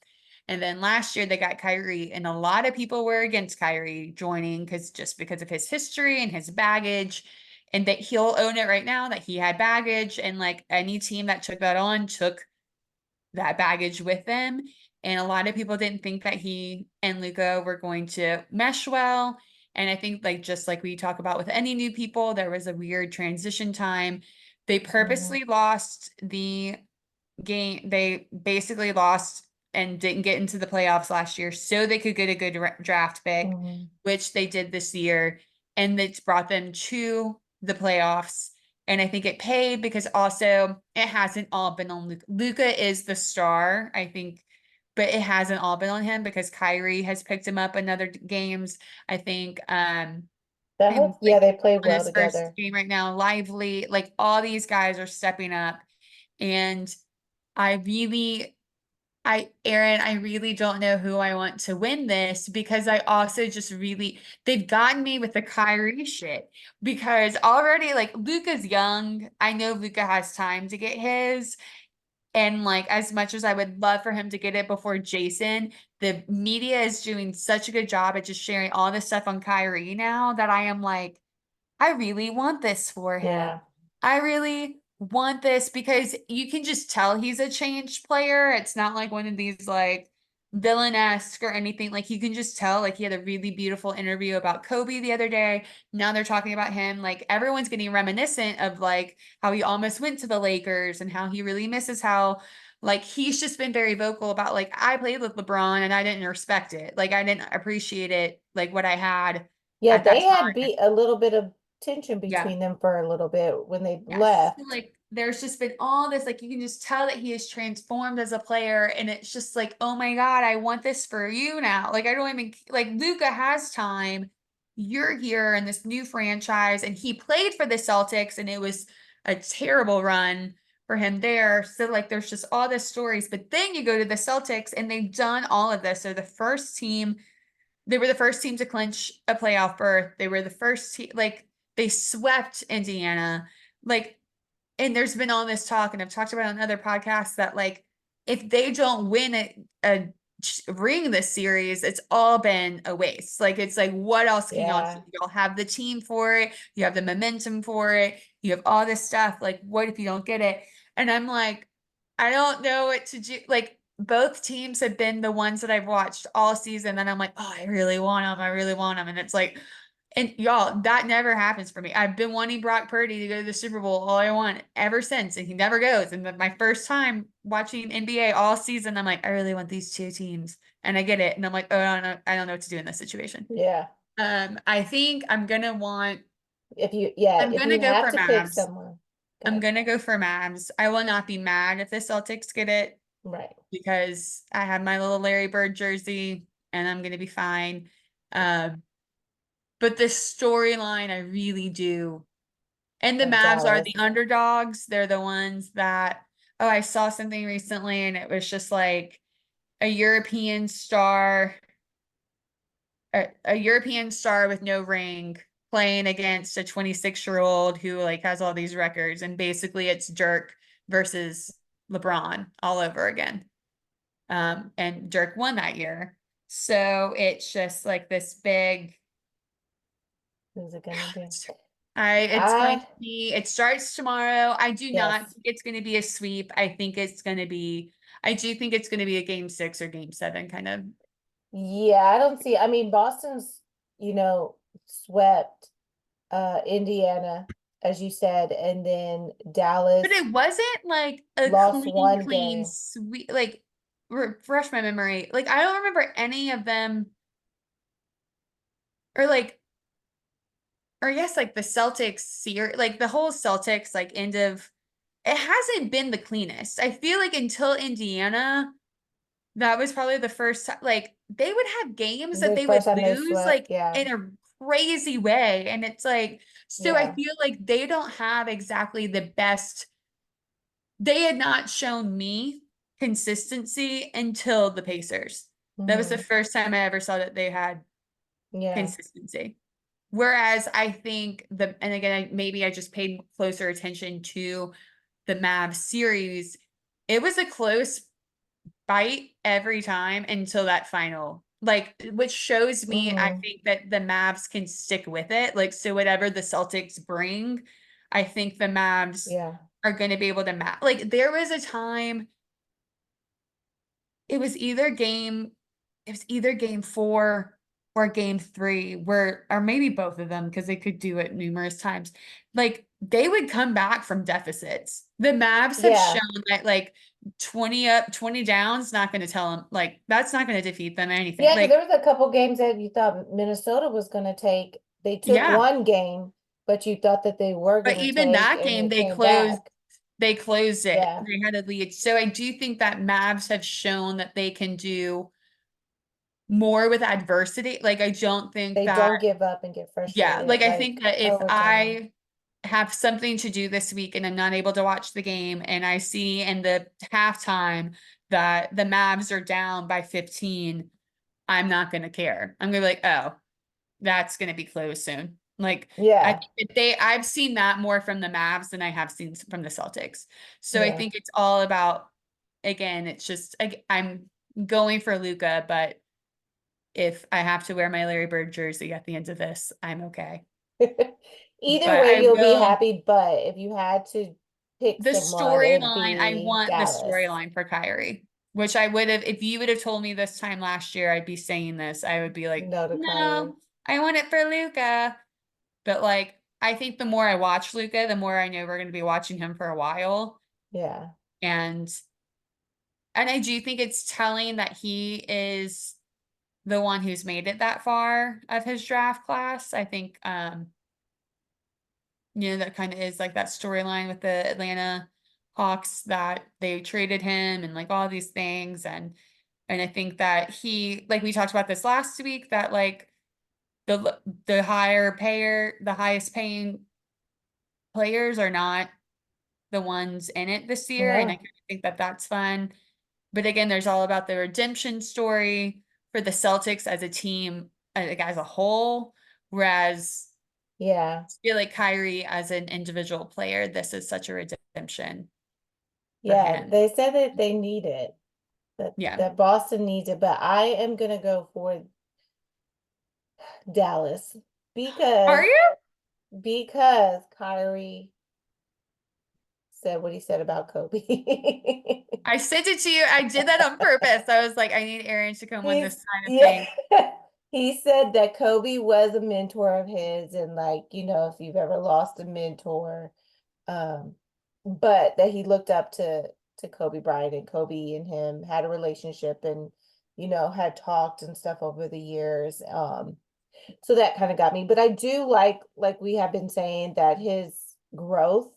And then last year they got Kyrie, and a lot of people were against Kyrie joining because of his history and his baggage. And that he'll own it right now that he had baggage. And like any team that took that on took that baggage with them. And a lot of people didn't think that he and Luca were going to mesh well. And I think like just like we talk about with any new people, there was a weird transition time. They Mm-hmm. purposely lost the game. They basically lost and didn't get into the playoffs last year so they could get a good draft pick, Mm-hmm. which they did this year. And it's brought them to the playoffs. And I think it paid because also it hasn't all been on Luca. Luca is the star, I think, but it hasn't all been on him because Kyrie has picked him up in other games. I think That and hope, yeah, like they played on well his first together. game right now, Lively, like all these guys are stepping up. And I really, Aaron, I really don't know who I want to win this because I also just really, they've gotten me with the Kyrie shit because already like Luca's young. I know Luca has time to get his. And like, as much as I would love for him to get it before Jason, the media is doing such a good job at just sharing all this stuff on Kyrie now that I am like, I really want this for him. Yeah. I really want this because you can just tell he's a changed player. It's not like one of these like villain-esque or anything. Like you can just tell, like he had a really beautiful interview about Kobe the other day. Now they're talking about him. Like everyone's getting reminiscent of like how he almost went to the Lakers and how he really misses how like he's just been very vocal about like I played with LeBron and I didn't respect it. Like I didn't appreciate it like what I had Yeah, at that they had time. a little bit of tension Yeah. between them for a little bit when they Yes. So, left. like there's just been all this, like you can just tell that he is transformed as a player, and it's just like, oh my God, I want this for you now. Like I don't even like Luca has time. You're here in this new franchise, and he played for the Celtics, and it was a terrible run for him there. So like there's just all this stories, but then you go to the Celtics and they've done all of this. They're the first team, they were the first team to clinch a playoff berth. They were the first team, like they swept Indiana. Like and there's been all this talk, and I've talked about it on other podcasts that like if they don't win a ring this series, it's all been a waste. Like it's like what else can y'all do? Yeah. Y'all have the team for it, you have the momentum for it, you have all this stuff. Like what if you don't get it? And I'm like, I don't know what to do. Like both teams have been the ones that I've watched all season, and I'm like, oh, I really want them. I really want them. And it's like, and y'all, that never happens for me. I've been wanting Brock Purdy to go to the Super Bowl all I want ever since, and he never goes. And my first time watching NBA all season, I'm like, I really want these two teams, and I get it. And I'm like, oh, I don't know what to do in this situation. Yeah. I think Yeah, I'm if gonna you go have for to pick Mavs. someone. I'm Okay. gonna go for Mavs. I will not be mad if the Celtics get it Right. because I have my little Larry Bird jersey, and I'm gonna be fine. Um, but this storyline, I really do. And the Of Mavs are Dallas. the underdogs. They're the ones that, oh, I saw something recently and it was just like a European star, a European star with no ring playing against a 26-year-old who like has all these records. And basically it's Dirk versus LeBron all over again. And Dirk won that year. So it's just like this big Who's it gonna be? it's going I to be, it starts tomorrow. I do not yes. think it's going to be a sweep. I think it's going to be, I do think it's going to be a game 6 or game 7 kind of. Yeah, I don't see. I mean, Boston's, swept Indiana, as you said, and then But Dallas it wasn't like a lost clean, one clean game. sweep. Like refresh my memory. Like, I don't remember any of them, or like, or yes, like the Celtics series, like the whole Celtics, like end of, it hasn't been the cleanest. I feel like until Indiana, that was probably the first time, like they would have games that The they would first time they lose swept, like yeah, in a crazy way. And it's like, so I yeah. feel like they don't have exactly the best, they had not shown me consistency until the Pacers. That was the Hmm. first time I ever saw that they had Yeah. consistency. Whereas I think and again, maybe I just paid closer attention to the Mavs series. It was a close fight every time until that final. Like, which shows me, I Hmm. think that the Mavs can stick with it. Like, so whatever the Celtics bring, I think the Mavs Yeah. are going to be able to match. Like, there was a time it was either game 4 or game 3 where, or maybe both of them because they could do it numerous times. Like they would come back from deficits. The Mavs have Yeah. shown that like 20 up, 20 down's not going to tell them, like that's not going to defeat them or anything. Yeah, because Like, there was a couple games that you thought Minnesota was going to take. They took yeah. one game, but you thought that they were But going to even take, that and game, it came back. they closed it. Yeah. They had a lead. So I do think that Mavs have shown that they can do more with adversity. Like I don't think They that, don't give up and get yeah, frustrated like I like think that if overtime. I have something to do this week and I'm not able to watch the game and I see in the halftime that the Mavs are down by 15, I'm not going to care. I'm going to be like, oh, that's going to be closed soon. Like I Yeah. think that I've seen that more from the Mavs than I have seen from the Celtics. So I Yeah. think it's all about, again, it's just, I'm going for Luca, but if I have to wear my Larry Bird jersey at the end of this, I'm okay. Either But way, I you'll be will, happy. But if you had to pick the someone, it'd storyline, I be want the Dallas. storyline for Kyrie, which I would have, if you would have told me this time last year, I'd be saying this. I would be like, No to Kyrie. no, I want it for Luca. But like, I think the more I watch Luca, the more I know we're going to be watching him for a while. Yeah. And, and I do think it's telling that he is the one who's made it that far of his draft class. I think, that kind of is like that storyline with the Atlanta Hawks that they traded him and like all these things. And I think that he, like we talked about this last week, that like the the highest paying players are not the ones in it this year. And I No. kind of think that that's fun. But again, there's all about the redemption story for the Celtics as a team, like as a whole. Whereas Yeah. I feel like Kyrie as an individual player, this is such a redemption for Yeah. him. They said that they need it. Yeah. That Boston needs it, but I am gonna go for Dallas Are because you? Kyrie said what he said about Kobe. I sent it to you. I did that on purpose. I was like, I need Aaron to come on this He's side of yeah. things. He said that Kobe was a mentor of his, and like, if you've ever lost a mentor, um, but that he looked up to Kobe Bryant, and Kobe and him had a relationship, and had talked and stuff over the years. So that kind of got me. But I do like we have been saying, that his growth,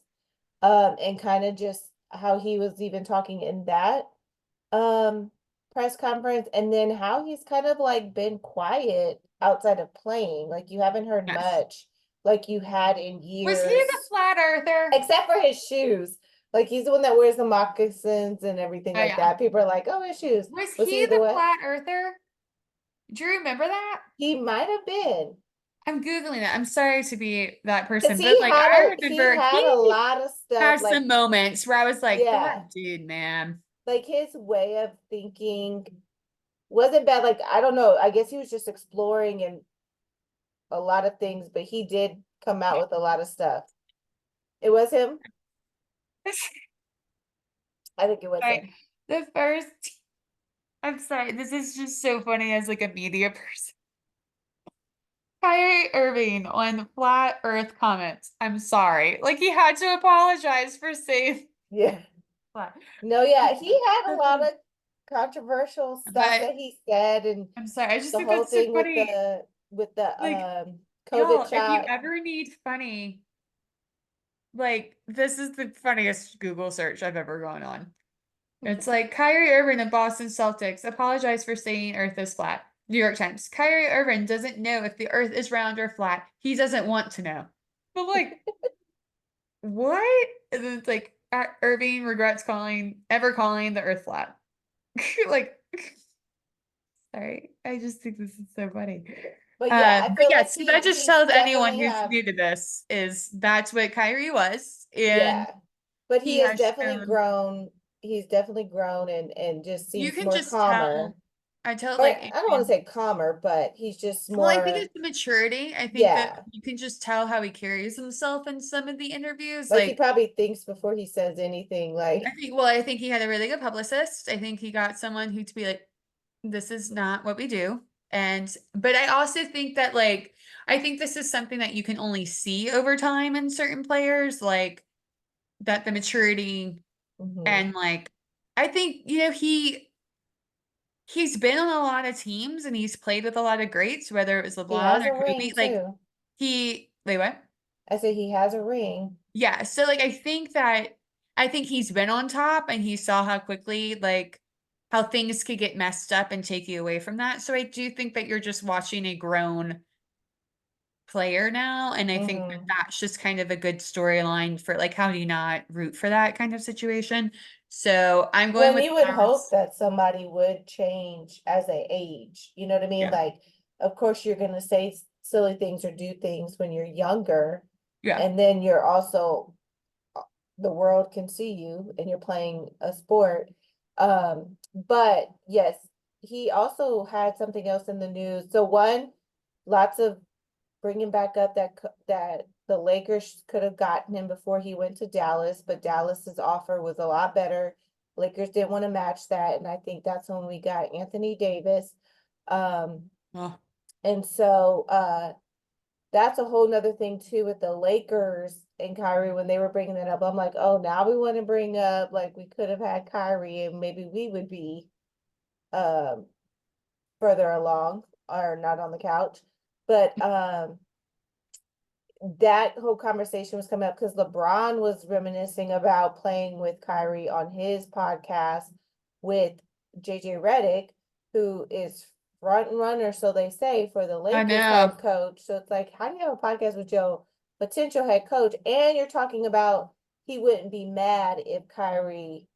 and kind of just how he was even talking in that um press conference, and then how he's kind of like been quiet outside of playing. Like you haven't heard Yes. much like you had in Was he the years, flat earther? except for his shoes. Like he's the one that wears the moccasins and everything Oh like yeah. that. People are like, "Oh, his shoes." Was Was he he the the what? flat earther? Do you remember that? He might have been. I'm Googling it. I'm sorry to be that Because person, but like I he remember had a he lot of stuff had like, some moments where I was like, yeah, that dude, man. like his way of thinking wasn't bad. Like, I don't know. I guess he was just exploring and a lot of things, but he did come out with a lot of stuff. It was him. I think it was him. Right. The first, I'm sorry, this is just so funny as like a media person. Kyrie Irving on flat earth comments. I'm sorry. Like he had to apologize for saying Yeah. flat. No, yeah, he had a So lot funny. of controversial stuff But that he said, and I'm sorry, I just the think whole that's so thing with funny. Like, the COVID y'all, if you shot. ever need funny, like, this is the funniest Google search I've ever gone on. It's like Kyrie Irving of Boston Celtics apologize for saying Earth is flat. New York Times. Kyrie Irving doesn't know if the Earth is round or flat. He doesn't want to know. But like, what? And then it's like Irving regrets ever calling the Earth flat. Like, sorry, I just think this is so funny. But yeah, I But feel yeah, like so that just he's tells anyone definitely who's have, new to this is that's what Kyrie was, and yeah. But he he has has definitely shown. grown. He's definitely grown and just You seems can more just calmer. tell. I tell Or like I don't want to Adrian. say calmer, but he's just Well, I think more, it's the maturity. I think that yeah. you can just tell how he carries himself in some of the interviews. Like he Like, probably thinks before he says anything, like, I think he had a really good publicist. I think he got someone who to be like, this is not what we do. But I also think that like, I think this is something that you can only see over time in certain players, like that the maturity mhm. and like, I think, he's been on a lot of teams and he's played with a lot of greats, whether it was He LeBron has or a ring Kobe. Like too. wait, what? I said he has a ring. Yeah, so like I think he's been on top and he saw how quickly like how things could get messed up and take you away from that. So I do think that you're just watching a grown player now, and I think that Hmm. that's just kind of a good storyline for like how do you not root for that kind of situation. So I'm going When with you would hope Mavs. that somebody would change as they age, you know what I mean? Yeah. Like, of course, you're gonna say silly things or do things when you're younger, Yeah. and then you're also the world can see you and you're playing a sport. But yes, he also had something else in the news. So one, lots of bringing back up that the Lakers could have gotten him before he went to Dallas, but Dallas's offer was a lot better. Lakers didn't want to match that, and I think that's when we got Anthony Davis. Um, Well, and so that's a whole nother thing too with the Lakers and Kyrie when they were bringing that up. I'm like, oh, now we want to bring up like we could have had Kyrie and maybe we would be um further along or not on the couch. But that whole conversation was coming up because LeBron was reminiscing about playing with Kyrie on his podcast with JJ Redick, who is front runner, so they say, for the I Lakers know. head coach. So it's like, how do you have a podcast with your potential head coach? And you're talking about he wouldn't be mad if Kyrie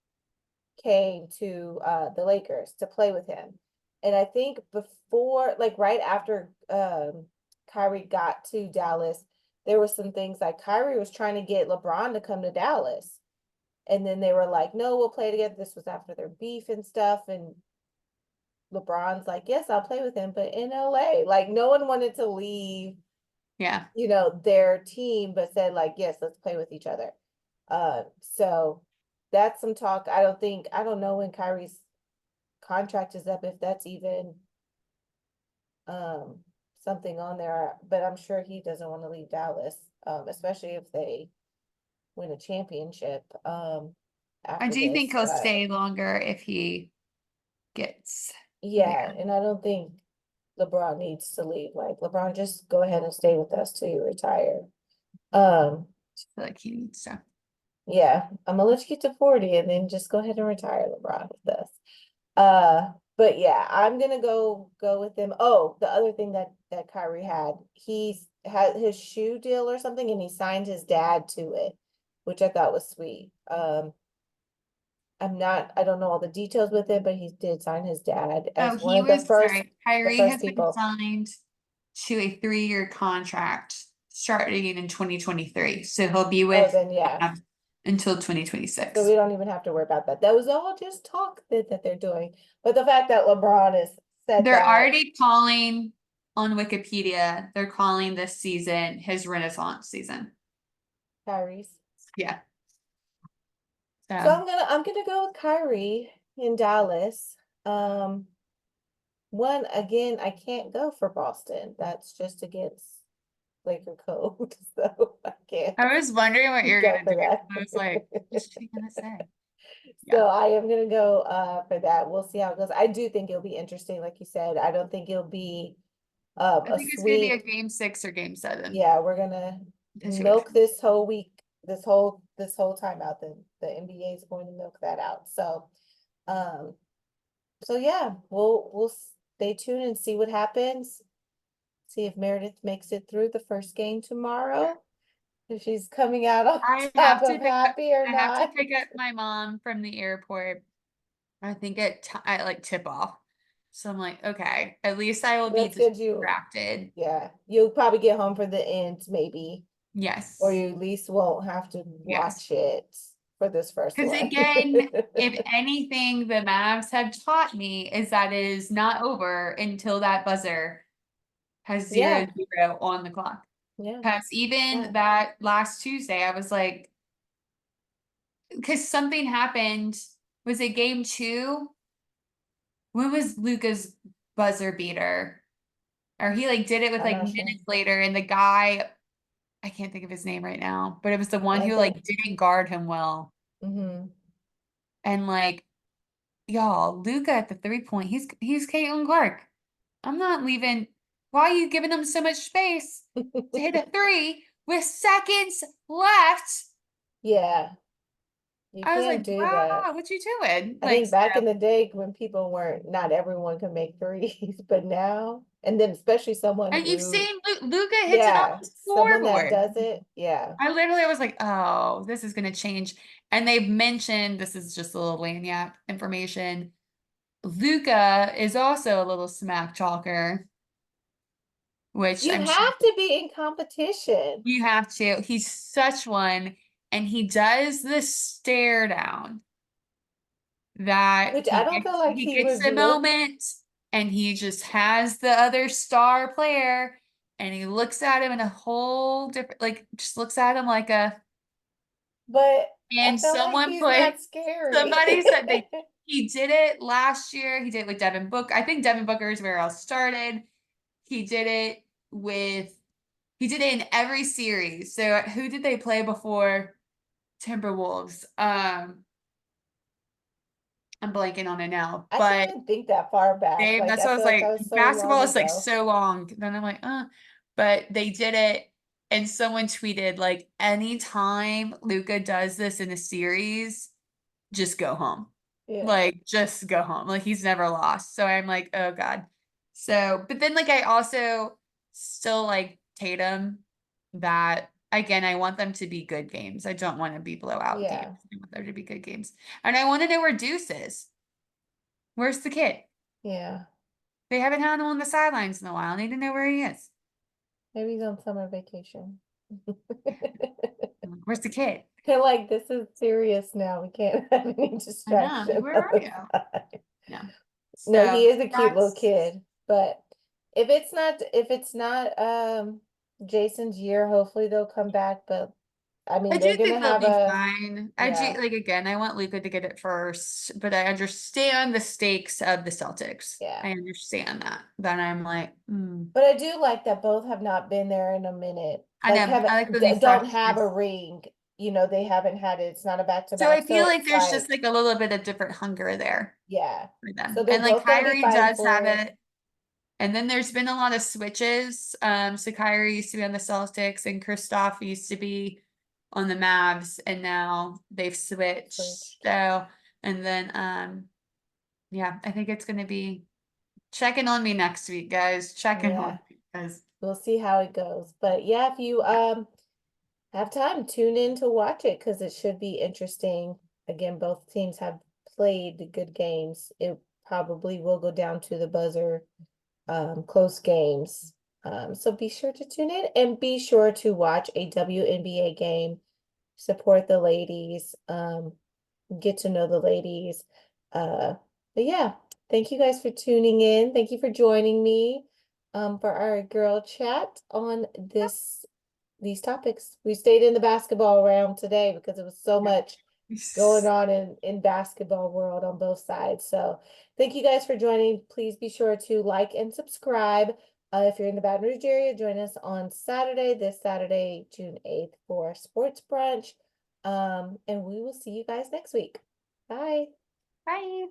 came to the Lakers to play with him. And I think before, like right after Kyrie got to Dallas, there were some things like Kyrie was trying to get LeBron to come to Dallas. And then they were like, no, we'll play together. This was after their beef and stuff. And LeBron's like, yes, I'll play with him, but in LA. Like no one wanted to leave, Yeah. their team, but said like, yes, let's play with each other. So that's some talk. I don't know when Kyrie's contract is up, if that's even um something on there, but I'm sure he doesn't want to leave Dallas, especially if they win a championship I after do think this. he'll But stay longer if he gets yeah, there. and I don't think LeBron needs to leave. Like LeBron, just go ahead and stay with us till you retire. Um, I feel like he needs to. yeah, I'm gonna let you get to 40 and then just go ahead and retire LeBron with us. But yeah, I'm gonna go with them. Oh, the other thing that Kyrie he's had his shoe deal or something, and he signed his dad to it, which I thought was sweet. I don't know all the details with it, but he did sign his dad Oh, as one he of was sorry. the Kyrie first has been people. signed to a 3-year contract starting in 2023. So he'll be Oh, with then yeah. until So we 2026. don't even have to worry about that. That was all just talk that they're doing. But the fact that LeBron has said They're that, already calling on Wikipedia, they're calling this season his Renaissance season. Kyrie's. Yeah. So So I'm gonna go with Kyrie in Dallas. Um, One again, I can't go for Boston. That's just against Laker code, so I can't I was wondering what you're go gonna for do. that. I was like, what's she gonna say? Yeah. So I am gonna go for that. We'll see how it goes. I do think it'll be interesting, like you said. I don't think it'll be I a think it's gonna be a sweep. game 6 or game 7 Yeah, we're gonna milk situation. this whole week, this whole time out. The NBA is going to milk that out. Um, so yeah, we'll stay tuned and see what happens. See if Meredith makes it through the first game tomorrow. If she's coming out on I top have to of pick up happy or I have to not. pick up my mom from the airport. I think at like tip off. So I'm like, okay, at least I will be That's good. distracted. Yeah, you'll probably get home for the end, maybe, or Yes. you at least won't have to Yes. watch it for this first Because one. again, if anything, the Mavs have taught me is that it is not over until that buzzer has Yeah, 0-0 on the clock. yeah, Because even yeah. that last Tuesday, I was like, because something happened. Was it game 2? When was Luca's buzzer beater? Or he like did it with I'm like not sure. minutes later, and the guy, I can't think of his name right now, but it was the one I who think. like didn't guard him well. Hmm. And like, y'all, Luca at the 3-point, he's Caitlin Clark. I'm not leaving. Why are you giving him so much space to hit a 3 with seconds left? Yeah, you I was can't like, do that. wow, what you doing? I Like, think so, back in the day when people weren't, not everyone could make threes, but now, and then especially someone and you've who, seen Luca hits it off yeah, the someone that scoreboard. does it. Yeah. I literally was like, oh, this is going to change. And they've mentioned this is just a little lanyard information. Luca is also a little smack talker, which You I'm sure have to be in competition, you have to. He's such one. And he does the stare down that which I don't feel like he he gets would the look, moment and he just has the other star player and he looks at him in a whole different like just looks at him like a but I and feel like someone he's put not scary. somebody said they he did it last year. He did it with Devin Book. I think Devin Booker is where it all started. He did it with he did it in every series. So who did they play before Timberwolves? I'm blanking on it now, I can't but even think that far back. Dave, Like that's I what I was feel like that like. was so long Basketball is like ago. so long. Then I'm like, but they did it. And someone tweeted, like, anytime Luca does this in a series, just go home. Yeah. Like, just go home. Like, he's never lost. So I'm like, oh God. So, but then, like, I also still like Tatum that, again, I want them to be good games. I don't want to be blowout games. Yeah. I want there to be good games. And I want to know where Deuce is. Where's the kid? Yeah. They haven't had him on the sidelines in a while. I need to know where he is. Maybe he's on summer vacation. Where's the kid? They're like, this is serious now. We can't have any I know. I'm like, distraction where on are the you? side. No. No, he So is a cute little that's kid. But if it's not Jason's year, hopefully they'll come back. But I I mean, they're do gonna think they'll have be a fine. I do yeah, like again, I want Luca to get it first, but I understand the stakes of the Celtics. yeah. I understand that. Then I'm like, But I do like that both have not been there in a minute. I Like know. haven't I like the new don't have a freshness. ring. They haven't had it. It's not a back to So I back. feel So like it's there's just like, like a little bit of different hunger there yeah. for So them. they're And like both gonna be Kyrie fighting does for have it. it. And then there's been a lot of switches. So Kyrie used to be on the Celtics and Kristoff used to be on the Mavs, and now they've switched. Switched. So, and then yeah, I think it's gonna be checking on me next week, guys. Checking Yeah. on me because We'll see how it goes. But yeah, if you have time, tune in to watch it because it should be interesting. Again, both teams have played good games. It probably will go down to the buzzer, close games. So be sure to tune in and be sure to watch a WNBA game. Support the ladies, get to know the ladies. Uh, but yeah, thank you guys for tuning in. Thank you for joining me for our girl chat on these topics. We stayed in the basketball realm today because it was so yeah. much going on in basketball world on both sides. So thank you guys for joining. Please be sure to like and subscribe. If you're in the Baton Rouge area, join us on this Saturday, June 8th for sports brunch. And we will see you guys next week. Bye. Bye.